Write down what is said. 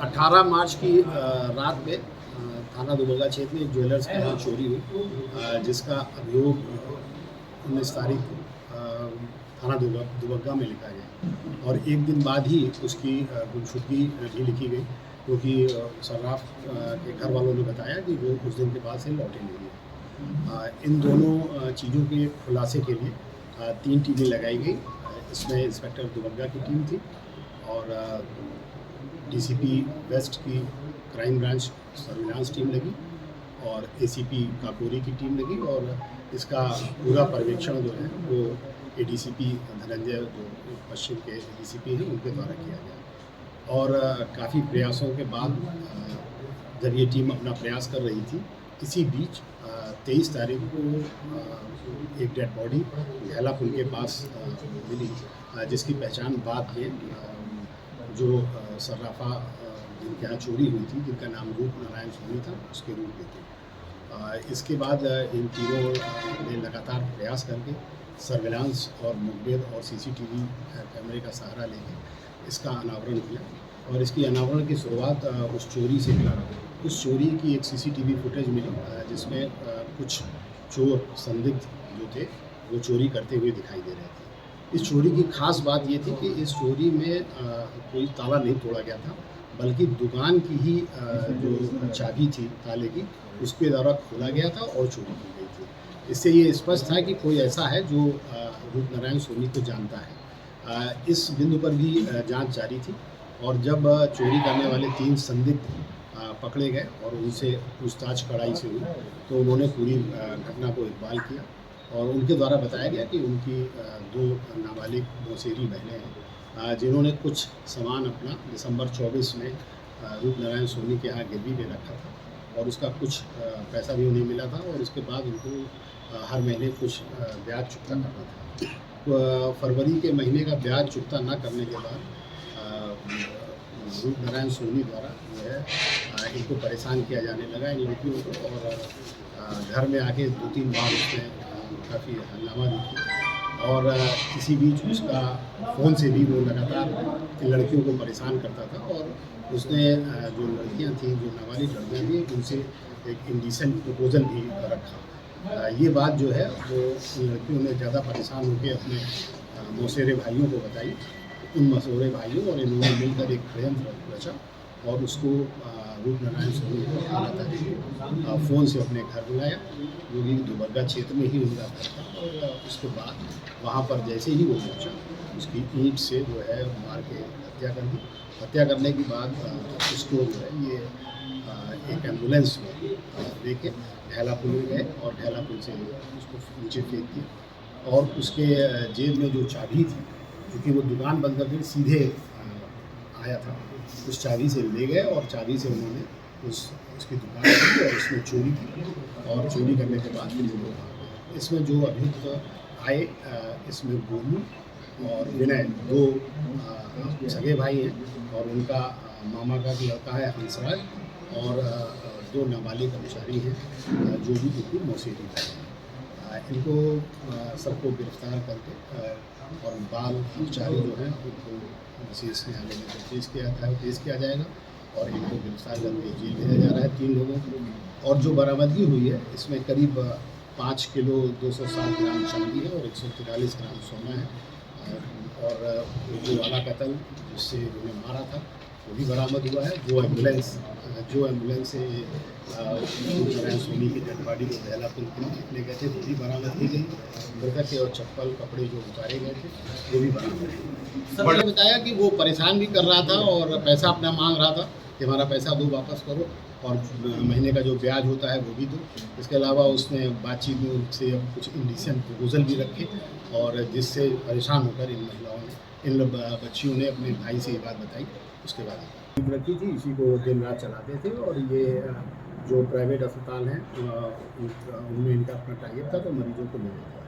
18 मार्च की रात में थाना दुबग्गा क्षेत्र में एक ज्वेलर्स के यहाँ चोरी हुई, जिसका अभियोग 19 तारीख को थाना दुबग्गा में लिखा गया और एक दिन बाद ही उसकी गुमशुदगी भी लिखी गई, क्योंकि सर्राफ के घर वालों ने बताया कि वो उस दिन के बाद से लौटे नहीं है। इन दोनों चीज़ों के खुलासे के लिए 3 टीमें लगाई गई। इसमें इंस्पेक्टर दुबग्गा की टीम थी और डीसीपी वेस्ट की क्राइम ब्रांच सर्विलांस टीम लगी और एसीपी काकोरी की टीम लगी और इसका पूरा पर्यवेक्षण जो है वो एडीसीपी धनंजय जो पश्चिम के एडीसीपी हैं उनके द्वारा किया गया। और काफ़ी प्रयासों के बाद जब ये टीम अपना प्रयास कर रही थी, इसी बीच 23 तारीख को एक डेड बॉडी घेला पुल के पास मिली, जिसकी पहचान बाद में जो सर्राफा जिनके यहाँ चोरी हुई थी, जिनका नाम रूप नारायण सोनी था, उसके रूप में थे। इसके बाद इन तीनों ने लगातार प्रयास करके सर्विलांस और मुखबिर और सीसीटीवी कैमरे का सहारा लेके इसका अनावरण किया और इसकी अनावरण की शुरुआत उस चोरी से हुई। उस चोरी की एक सीसीटीवी फुटेज मिली, जिसमें कुछ चोर संदिग्ध जो थे वो चोरी करते हुए दिखाई दे रहे थे। इस चोरी की खास बात ये थी कि इस चोरी में कोई ताला नहीं तोड़ा गया था, बल्कि दुकान की ही जो चाबी थी ताले की, उसके द्वारा खोला गया था और चोरी की गई थी। इससे ये स्पष्ट था कि कोई ऐसा है जो रूप नारायण सोनी को जानता है। इस बिंदु पर भी जांच जारी थी और जब चोरी करने वाले 3 संदिग्ध पकड़े गए और उनसे पूछताछ कड़ाई से हुई, तो उन्होंने पूरी घटना को इकबाल किया और उनके द्वारा बताया गया कि उनकी 2 नाबालिग मौसेरी बहनें हैं, जिन्होंने कुछ सामान अपना दिसंबर 24 में रूप नारायण सोनी के यहाँ गिरवी पे रखा था और उसका कुछ पैसा भी उन्हें मिला था और उसके बाद उनको हर महीने कुछ ब्याज चुकता करना था। फरवरी के महीने का ब्याज चुकता न करने के बाद रूप नारायण सोनी द्वारा जो है इनको परेशान किया जाने लगा, इन लड़कियों को, और घर में आके 2-3 बार उसने काफ़ी हंगामा भी किया और इसी बीच उसका फ़ोन से भी वो लगातार इन लड़कियों को परेशान करता था और उसने जो लड़कियां थीं, जो नाबालिग लड़कियां थीं, उनसे एक इंडिसेंट प्रपोजल भी रखा। ये बात जो है वो इन लड़कियों ने ज़्यादा परेशान होकर अपने मौसेरे भाइयों को बताई। उन मौसेरे भाइयों और इन्होंने मिलकर एक षड्यंत्र रचा और उसको रूप नारायण सोनी को 18 तारीख फ़ोन से अपने घर बुलाया, जो कि दुबग्गा क्षेत्र में ही उनका घर था। और उसके बाद वहाँ पर जैसे ही वो पहुँचा, उसकी ईंट से जो है मार के हत्या कर दी। हत्या करने के बाद उसको जो है ये एक एम्बुलेंस में लेके ढैला पुल गए और ढैला पुल से उसको नीचे फेंक दिया और उसके जेब में जो चाबी थी, क्योंकि वो दुकान बंद करके सीधे आया था, उस चाबी से ले गए और चाबी से उन्होंने उसकी दुकान की और उसमें चोरी की और चोरी करने के बाद फिर वो इसमें जो अभियुक्त आए, इसमें गोलू और विनय 2 सगे भाई हैं और उनका मामा का लड़का है हंसराज और 2 नाबालिग कर्मचारी हैं, जो भी बिल्कुल मौसेरी हैं। इनको सबको गिरफ्तार करके और बाल कर्मचारी जो हैं उनको विशेष न्यायालय में पेश किया जाएगा और इनको गिरफ्तार करके जेल भेजा जा रहा है 3 लोगों को। और जो बरामदगी हुई है इसमें करीब 5 किलो 207 ग्राम चांदी है और 143 ग्राम सोना है और जो वाला कत्ल जिससे उन्हें मारा था वो भी बरामद हुआ है। जो एम्बुलेंस से नारायण सोनी की डेड बॉडी को ढैला पुल ले गए थे वो भी बरामद की गई। मृतक के और चप्पल कपड़े जो उतारे गए थे वो भी बरामद हुए। सब ने बताया कि वो परेशान भी कर रहा था और पैसा अपना मांग रहा था कि हमारा पैसा दो, वापस करो, और महीने का जो ब्याज होता है वो भी दो। इसके अलावा उसने बातचीत में उनसे कुछ इंडिसेंट प्रपोजल भी रखे और जिससे परेशान होकर इन महिलाओं ने, इन बच्चियों ने अपने भाई से ये बात बताई। उसके बाद रखी थी, इसी को दिन रात चलाते थे और ये जो प्राइवेट अस्पताल हैं उनमें इनका अपना टाइप था, तो मरीजों को ले जाते